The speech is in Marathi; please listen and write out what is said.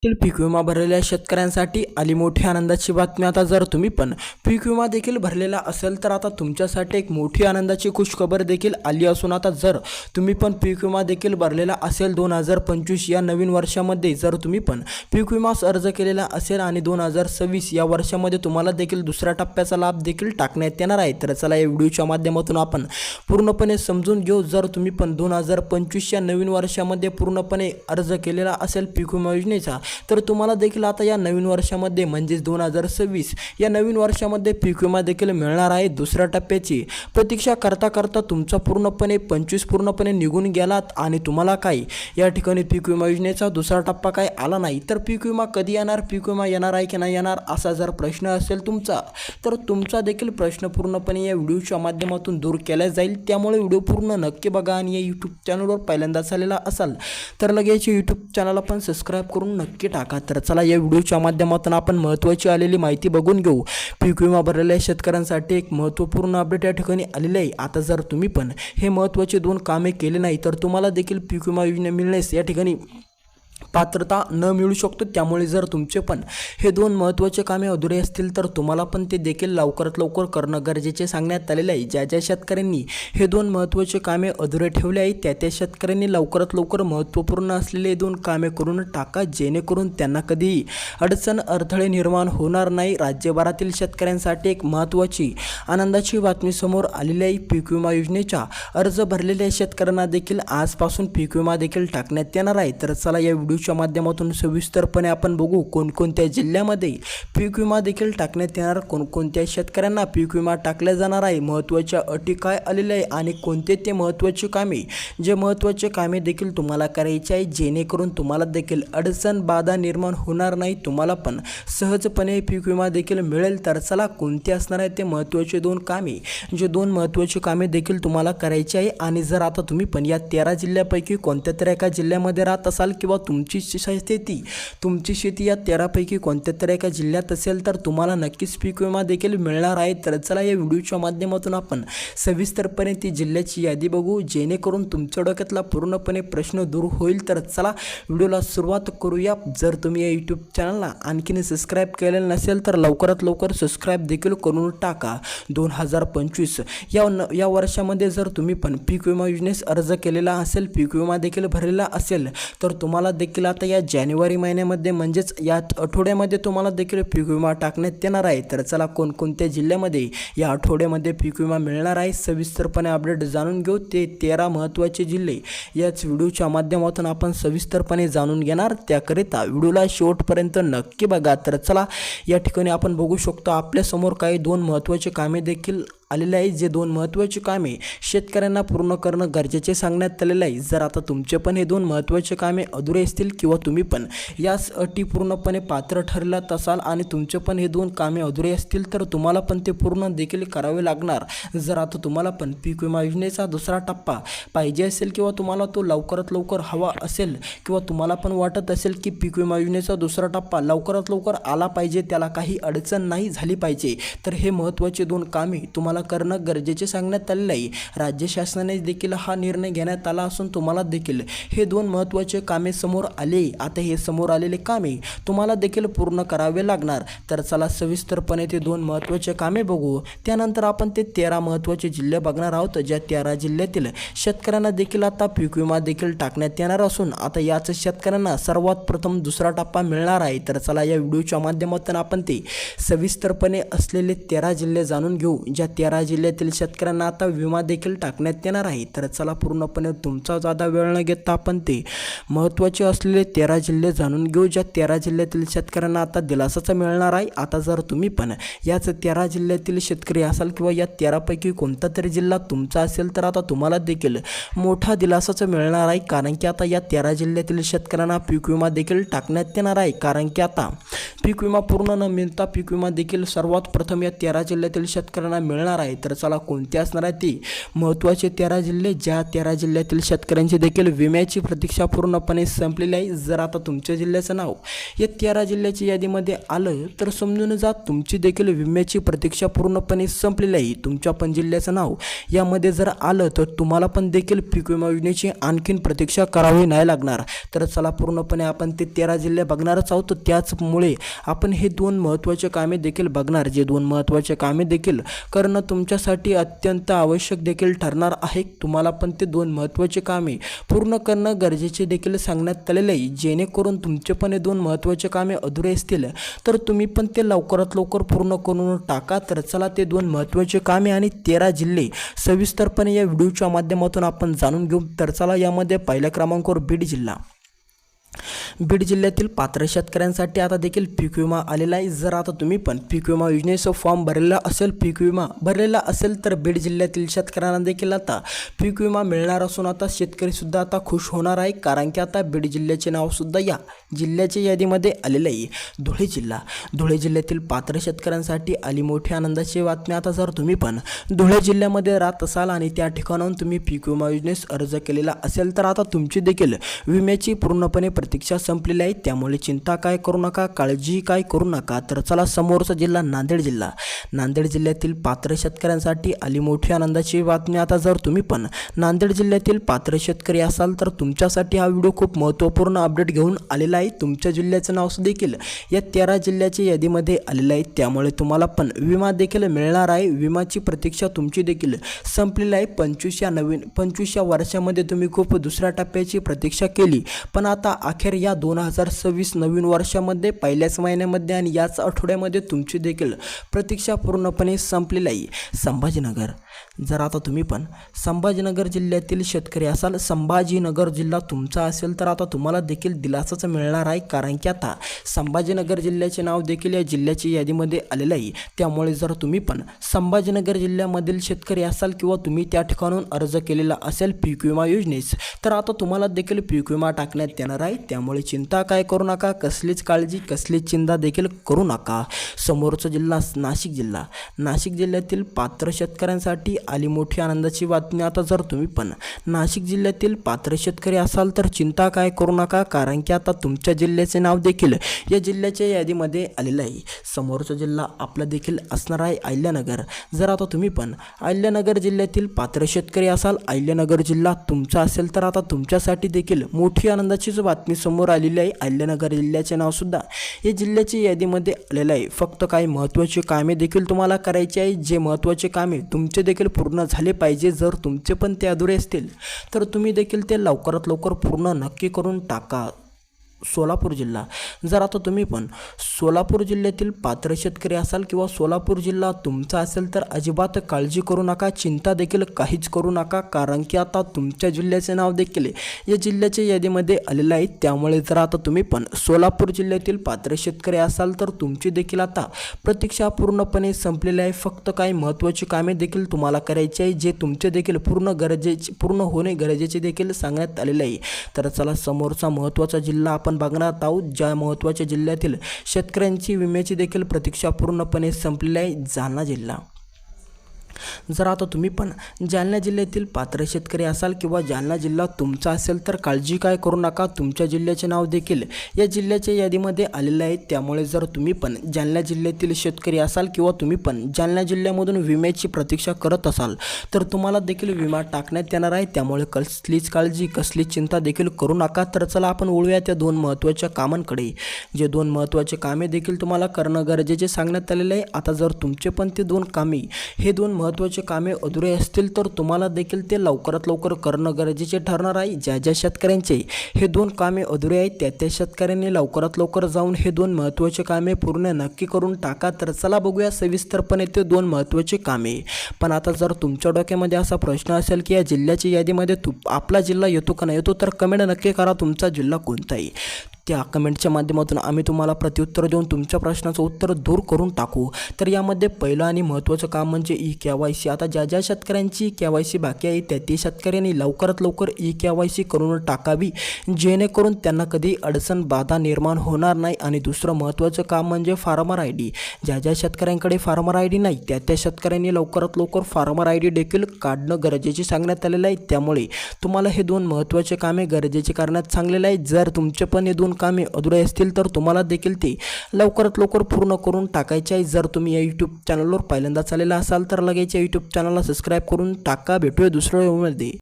पीक विमा भरलेल्या शेतकऱ्यांसाठी आली मोठी आनंदाची बातमी। आता जर तुम्ही पण पीक विमा देखील भरलेला असेल तर आता तुमच्यासाठी एक मोठी आनंदाची खुशखबर देखील आली असून आता जर तुम्ही पण पीक विमा देखील भरलेला असेल 2025 या नवीन वर्षामध्ये जर तुम्ही पण पीक विमास अर्ज केलेला असेल आणि 2026 या वर्षामध्ये तुम्हाला देखील दुसऱ्या टप्प्याचा लाभ देखील टाकण्यात येणार आहे, तर चला या व्हिडिओच्या माध्यमातून आपण पूर्णपणे समजून घेऊ। जर तुम्ही पण 2025 या नवीन वर्षामध्ये पूर्णपणे अर्ज केलेला असेल पीक विमा योजनेचा तर तुम्हाला देखील आता या नवीन वर्षामध्ये म्हणजेच 2026 या नवीन वर्षामध्ये पीक विमा देखील मिळणार आहे। दुसऱ्या टप्प्याची प्रतीक्षा करता करता तुमचा पूर्णपणे 25 पूर्णपणे निघून गेलात आणि तुम्हाला काय या ठिकाणी पीक विमा योजनेचा दुसरा टप्पा काय आला नाही, तर पीक विमा कधी येणार, पीक विमा येणार आहे की नाही येणार असा जर प्रश्न असेल तुमचा, तर तुमचा देखील प्रश्न पूर्णपणे या व्हिडिओच्या माध्यमातून दूर केला जाईल। त्यामुळे व्हिडिओ पूर्ण नक्की बघा आणि या यूट्यूब चॅनलवर पहिल्यांदाच आलेला असाल तर लगेच यूट्यूब चॅनलला पण सबस्क्राईब करून नक्की टाका। तर चला या व्हिडिओच्या माध्यमातून आपण महत्त्वाची आलेली माहिती बघून घेऊ। पीक विमा भरलेल्या शेतकऱ्यांसाठी एक महत्त्वपूर्ण अपडेट या ठिकाणी आलेले आहे। आता जर तुम्ही पण हे महत्त्वाचे 2 कामे केले नाही तर तुम्हाला देखील पीक विमा योजना मिळण्यास या ठिकाणी पात्रता न मिळू शकतो। त्यामुळे जर तुमचे पण हे 2 महत्त्वाचे कामे अधुरे असतील तर तुम्हाला पण ते देखील लवकरात लवकर करणं गरजेचे सांगण्यात आलेले आहे। ज्या शेतकऱ्यांनी हे 2 महत्त्वाचे कामे अधुरे ठेवले आहेत त्या शेतकऱ्यांनी लवकरात लवकर महत्त्वपूर्ण असलेले 2 कामे करून टाका, जेणेकरून त्यांना कधीही अडचण अडथळे निर्माण होणार नाही। राज्यभरातील शेतकऱ्यांसाठी एक महत्त्वाची आनंदाची बातमी समोर आलेली आहे। पीक विमा योजनेचा अर्ज भरलेल्या शेतकऱ्यांना देखील आजपासून पीक विमा देखील टाकण्यात येणार आहे। तर चला या व्हिडिओच्या माध्यमातून सविस्तरपणे आपण बघू कोणकोणत्या जिल्ह्यामध्ये पीक विमा देखील टाकण्यात येणार, कोणकोणत्या शेतकऱ्यांना पीक विमा टाकला जाणार आहे, महत्त्वाच्या अटी काय आलेल्या आहे आणि कोणते ते महत्त्वाचे कामे जे महत्त्वाचे कामे देखील तुम्हाला करायचे आहे, जेणेकरून तुम्हाला देखील अडचण बाधा निर्माण होणार नाही, तुम्हाला पण सहजपणे पीक विमा देखील मिळेल। तर चला कोणते असणार आहे ते महत्त्वाचे 2 कामे, जे 2 महत्त्वाचे कामे देखील तुम्हाला करायचे आहे। आणि जर आता तुम्ही पण या 13 जिल्ह्यापैकी कोणत्या तरी एका जिल्ह्यामध्ये राहत असाल किंवा तुमची शेती या 13 पैकी कोणत्या तरी एका जिल्ह्यात असेल तर तुम्हाला नक्कीच पीक विमा देखील मिळणार आहे। तर चला या व्हिडिओच्या माध्यमातून आपण सविस्तरपणे ती जिल्ह्याची यादी बघू, जेणेकरून तुमच्या डोक्यातला पूर्णपणे प्रश्न दूर होईल। तर चला व्हिडिओला सुरुवात करूया। जर तुम्ही या यूट्यूब चॅनलला आणखीन सबस्क्राईब केलेलं नसेल तर लवकरात लवकर सबस्क्राईब देखील करून टाका। 2025 या वर्षामध्ये जर तुम्ही पण पीक विमा योजनेस अर्ज केलेला असेल, पीक विमा देखील भरलेला असेल तर तुम्हाला देखील आता या जानेवारी महिन्यामध्ये म्हणजेच या आठवड्यामध्ये तुम्हाला देखील पीक विमा टाकण्यात येणार आहे। तर चला कोणकोणत्या जिल्ह्यामध्ये या आठवड्यामध्ये पीक विमा मिळणार आहे सविस्तरपणे अपडेट जाणून घेऊ। ते 13 महत्त्वाचे जिल्हे याच व्हिडिओच्या माध्यमातून आपण सविस्तरपणे जाणून घेणार, त्याकरिता व्हिडिओला शेवटपर्यंत नक्की बघा। तर चला या ठिकाणी आपण बघू शकतो आपल्यासमोर काही 2 महत्त्वाचे कामे देखील आलेले आहे, जे 2 महत्त्वाचे कामे शेतकऱ्यांना पूर्ण करणं गरजेचे सांगण्यात आलेले आहे। जर आता तुमचे पण हे 2 महत्त्वाचे कामे अधुरे असतील किंवा तुम्ही पण यास अटी पूर्णपणे पात्र ठरलात असाल आणि तुमचे पण हे 2 कामे अधुरे असतील तर तुम्हाला पण ते पूर्ण देखील करावे लागणार। जर आता तुम्हाला पण पीक विमा योजनेचा दुसरा टप्पा पाहिजे असेल किंवा तुम्हाला तो लवकरात लवकर हवा असेल किंवा तुम्हाला पण वाटत असेल की पीक विमा योजनेचा दुसरा टप्पा लवकरात लवकर आला पाहिजे, त्याला काही अडचण नाही झाली पाहिजे, तर हे महत्त्वाचे 2 कामे तुम्हाला करणं गरजेचे सांगण्यात आलेले आहे। राज्य शासनाने देखील हा निर्णय घेण्यात आला असून तुम्हाला देखील हे 2 महत्त्वाचे कामे समोर आले। आता हे समोर आलेले कामे तुम्हाला देखील पूर्ण करावे लागणार। तर चला सविस्तरपणे ते 2 महत्त्वाचे कामे बघू, त्यानंतर आपण ते 13 महत्त्वाचे जिल्हे बघणार आहोत, ज्या 13 जिल्ह्यातील शेतकऱ्यांना देखील आता पीक विमा देखील टाकण्यात येणार असून आता याच शेतकऱ्यांना सर्वात प्रथम दुसरा टप्पा मिळणार आहे। तर चला या व्हिडिओच्या माध्यमातून आपण ते सविस्तरपणे असलेले 13 जिल्हे जाणून घेऊ, ज्या 13 जिल्ह्यातील शेतकऱ्यांना आता विमा देखील टाकण्यात येणार आहे। तर चला पूर्णपणे तुमचा जादा वेळ न घेता आपण ते महत्त्वाचे असलेले 13 जिल्हे जाणून घेऊ, ज्या 13 जिल्ह्यातील शेतकऱ्यांना आता दिलासाचा मिळणार आहे। आता जर तुम्ही पण याच 13 जिल्ह्यातील शेतकरी असाल किंवा या 13 पैकी कोणता तरी जिल्हा तुमचा असेल तर आता तुम्हाला देखील मोठा दिलासाचा मिळणार आहे, कारण की आता या 13 जिल्ह्यातील शेतकऱ्यांना पीक विमा देखील टाकण्यात येणार आहे। कारण की आता पीक विमा पूर्ण न मिळता पीक विमा देखील सर्वात प्रथम या 13 जिल्ह्यातील शेतकऱ्यांना मिळणार आहे. तर चला कोणते असणार आहे ती महत्त्वाचे 13 जिल्हे, ज्या 13 जिल्ह्यातील शेतकऱ्यांची देखील विम्याची प्रतीक्षा पूर्णपणे संपलेली आहे. जर आता तुमच्या जिल्ह्याचं नाव या 13 जिल्ह्याच्या यादीमध्ये आलं तर समजून जा तुमची देखील विम्याची प्रतीक्षा पूर्णपणे संपलेली आहे. तुमच्या पण जिल्ह्याचं नाव यामध्ये जर आलं तर तुम्हाला पण देखील पीक विमा योजनेची आणखीन प्रतीक्षा करावी नाही लागणार. तर चला पूर्णपणे आपण ते 13 जिल्हे बघणारच आहोत. त्याचमुळे आपण हे 2 महत्त्वाचे कामे देखील बघणार, जे 2 महत्त्वाचे कामे देखील करणं तुमच्यासाठी अत्यंत आवश्यक देखील ठरणार आहे. तुम्हाला पण ते 2 महत्त्वाचे कामे पूर्ण करणं गरजेचे देखील सांगण्यात आलेले आहे. जेणेकरून तुमचे पण हे 2 महत्त्वाचे कामे अधुरे असतील तर तुम्ही पण ते लवकरात लवकर पूर्ण करून टाका. तर चला ते 2 महत्त्वाचे कामे आणि 13 जिल्हे सविस्तरपणे या व्हिडिओच्या माध्यमातून आपण जाणून घेऊ. तर चला यामध्ये पहिल्या क्रमांकावर बीड जिल्हा. बीड जिल्ह्यातील पात्र शेतकऱ्यांसाठी आता देखील पीक विमा आलेला आहे. जर आता तुम्ही पण पीक विमा योजनेचा फॉर्म भरलेला असेल, पीक विमा भरलेला असेल तर बीड जिल्ह्यातील शेतकऱ्यांना देखील आता पीक विमा मिळणार असून आता शेतकरीसुद्धा आता खुश होणार आहे. कारण की आता बीड जिल्ह्याचे नावसुद्धा या जिल्ह्याच्या यादीमध्ये आलेलं आहे. धुळे जिल्हा. धुळे जिल्ह्यातील पात्र शेतकऱ्यांसाठी आली मोठी आनंदाची बातमी. आता जर तुम्ही पण धुळे जिल्ह्यामध्ये राहत असाल आणि त्या ठिकाणाहून तुम्ही पीक विमा योजनेस अर्ज केलेला असेल तर आता तुमची देखील विम्याची पूर्णपणे प्रतीक्षा संपलेली आहे. त्यामुळे चिंता काय करू नका, काळजी काय करू नका. तर चला समोरचा जिल्हा नांदेड जिल्हा. नांदेड जिल्ह्यातील पात्र शेतकऱ्यांसाठी आली मोठी आनंदाची बातमी. आता जर तुम्ही पण नांदेड जिल्ह्यातील पात्र शेतकरी असाल तर तुमच्यासाठी हा व्हिडिओ खूप महत्त्वपूर्ण अपडेट घेऊन आलेला आहे. तुमच्या जिल्ह्याचं नाव देखील या 13 जिल्ह्याच्या यादीमध्ये आलेलं आहे. त्यामुळे तुम्हाला पण विमा देखील मिळणार आहे. विमाची प्रतीक्षा तुमची देखील संपलेली आहे. 25 वर्षामध्ये तुम्ही खूप दुसऱ्या टप्प्याची प्रतीक्षा केली, पण आता अखेर या 2026 नवीन वर्षामध्ये पहिल्याच महिन्यामध्ये आणि याच आठवड्यामध्ये तुमची देखील प्रतीक्षा पूर्णपणे संपलेली आहे. संभाजीनगर. जर आता तुम्ही पण संभाजीनगर जिल्ह्यातील शेतकरी असाल, संभाजीनगर जिल्हा तुमचा असेल तर आता तुम्हाला देखील दिलासाच मिळणार आहे. कारण की आता संभाजीनगर जिल्ह्याचे नाव देखील या जिल्ह्याच्या यादीमध्ये आलेलं आहे. त्यामुळे जर तुम्ही पण संभाजीनगर जिल्ह्यामधील शेतकरी असाल किंवा तुम्ही त्या ठिकाणून अर्ज केलेला असेल पीक विमा योजनेस तर आता तुम्हाला देखील पीक विमा टाकण्यात येणार आहे. त्यामुळे चिंता काय करू नका, कसलीच काळजी कसलीच चिंता देखील करू नका. समोरचा जिल्हा नाशिक जिल्हा. नाशिक जिल्ह्यातील पात्र शेतकऱ्यांसाठी आली मोठी आनंदाची बातमी. आता जर तुम्ही पण नाशिक जिल्ह्यातील पात्र शेतकरी असाल तर चिंता काय करू नका, कारण की आता तुमच्या जिल्ह्याचे नाव देखील या जिल्ह्याच्या यादीमध्ये आलेलं आहे. समोरचा जिल्हा आपला देखील असणार आहे अहिल्यानगर. जर आता तुम्ही पण अहिल्यानगर जिल्ह्यातील पात्र शेतकरी असाल, अहिल्यानगर जिल्हा तुमचा असेल तर आता तुमच्यासाठी देखील मोठी आनंदाचीच बातमी समोर आलेली आहे. अहिल्यानगर जिल्ह्याचे नावसुद्धा या जिल्ह्याच्या यादीमध्ये आलेलं आहे. फक्त काही महत्त्वाचे कामे देखील तुम्हाला करायची आहे. जे महत्त्वाचे कामे तुमचे देखील पूर्ण झाले पाहिजे. जर तुमचे पण ते अधुरे असतील तर तुम्ही देखील ते लवकरात लवकर पूर्ण नक्की करून टाका. सोलापूर जिल्हा. जर आता तुम्ही पण सोलापूर जिल्ह्यातील पात्र शेतकरी असाल किंवा सोलापूर जिल्हा तुमचा असेल तर अजिबात काळजी करू नका, चिंता देखील काहीच करू नका. कारण की आता तुमच्या जिल्ह्याचे नाव देखील या जिल्ह्याच्या यादीमध्ये आलेलं आहे. त्यामुळे जर आता तुम्ही पण सोलापूर जिल्ह्यातील पात्र शेतकरी असाल तर तुमची देखील आता प्रतीक्षा पूर्णपणे संपलेली आहे. फक्त काही महत्त्वाची कामे देखील तुम्हाला करायची आहे, जे तुमचे देखील पूर्ण होणे गरजेचे देखील सांगण्यात आलेले आहे. तर चला समोरचा महत्त्वाचा जिल्हा आपण बघणार आहोत, ज्या महत्त्वाच्या जिल्ह्यातील शेतकऱ्यांची विम्याची देखील प्रतीक्षा पूर्णपणे संपलेली आहे. जालना जिल्हा. जर आता तुम्ही पण जालना जिल्ह्यातील पात्र शेतकरी असाल किंवा जालना जिल्हा तुमचा असेल तर काळजी काय करू नका, तुमच्या जिल्ह्याचे नाव देखील या जिल्ह्याच्या यादीमध्ये आलेलं आहे. त्यामुळे जर तुम्ही पण जालना जिल्ह्यातील शेतकरी असाल किंवा तुम्ही पण जालना जिल्ह्यामधून विम्याची प्रतीक्षा करत असाल तर तुम्हाला देखील विमा टाकण्यात येणार आहे. त्यामुळे कसलीच काळजी कसलीच चिंता देखील करू नका. तर चला आपण वळूया त्या 2 महत्त्वाच्या कामांकडे, जे 2 महत्त्वाचे कामे देखील तुम्हाला करणं गरजेचे सांगण्यात आलेले आहे. आता जर तुमचे पण ते 2 कामे हे 2 महत्त्वाचे कामे अधुरे असतील तर तुम्हाला देखील ते लवकरात लवकर करणं गरजेचे ठरणार आहे. ज्या शेतकऱ्यांचे हे 2 कामे अधुरे आहेत त्या शेतकऱ्यांनी लवकरात लवकर जाऊन हे 2 महत्त्वाचे कामे पूर्ण नक्की करून टाका. तर चला बघूया सविस्तरपणे ते 2 महत्त्वाचे कामे. पण आता जर तुमच्या डोक्यामध्ये असा प्रश्न असेल की या जिल्ह्याच्या यादीमध्ये आपला जिल्हा येतो का नाही येतो तर कमेंट नक्की करा तुमचा जिल्हा कोणता आहे. त्या कमेंटच्या माध्यमातून आम्ही तुम्हाला प्रत्युत्तर देऊन तुमच्या प्रश्नाचं उत्तर दूर करून टाकू। तर यामध्ये पहिलं आणि महत्त्वाचं काम म्हणजे ई-KYC। आता ज्या शेतकऱ्यांची KYC बाकी आहे त्या शेतकऱ्यांनी लवकरात लवकर ई-KYC करून टाकावी, जेणेकरून त्यांना कधी अडचण बाधा निर्माण होणार नाही। आणि दुसरं महत्त्वाचं काम म्हणजे फार्मर ID। ज्या शेतकऱ्यांकडे फार्मर ID नाही त्या शेतकऱ्यांनी लवकरात लवकर फार्मर ID देखील काढणं गरजेचे सांगण्यात आलेलं आहे। त्यामुळे तुम्हाला हे दोन महत्त्वाचे कामे गरजेचे करण्यात सांगलेले आहे। जर तुमचे पण हे दोन कामे अधुरे असतील तर तुम्हाला देखील ते लवकरात लवकर पूर्ण करून टाकायचे आहे। जर तुम्ही या यूट्यूब चॅनलवर पहिल्यांदाच आलेला असाल तर लगेच या यूट्यूब चॅनलला सबस्क्राईब करून टाका। भेटूया दुसऱ्या व्हिडिओमध्ये।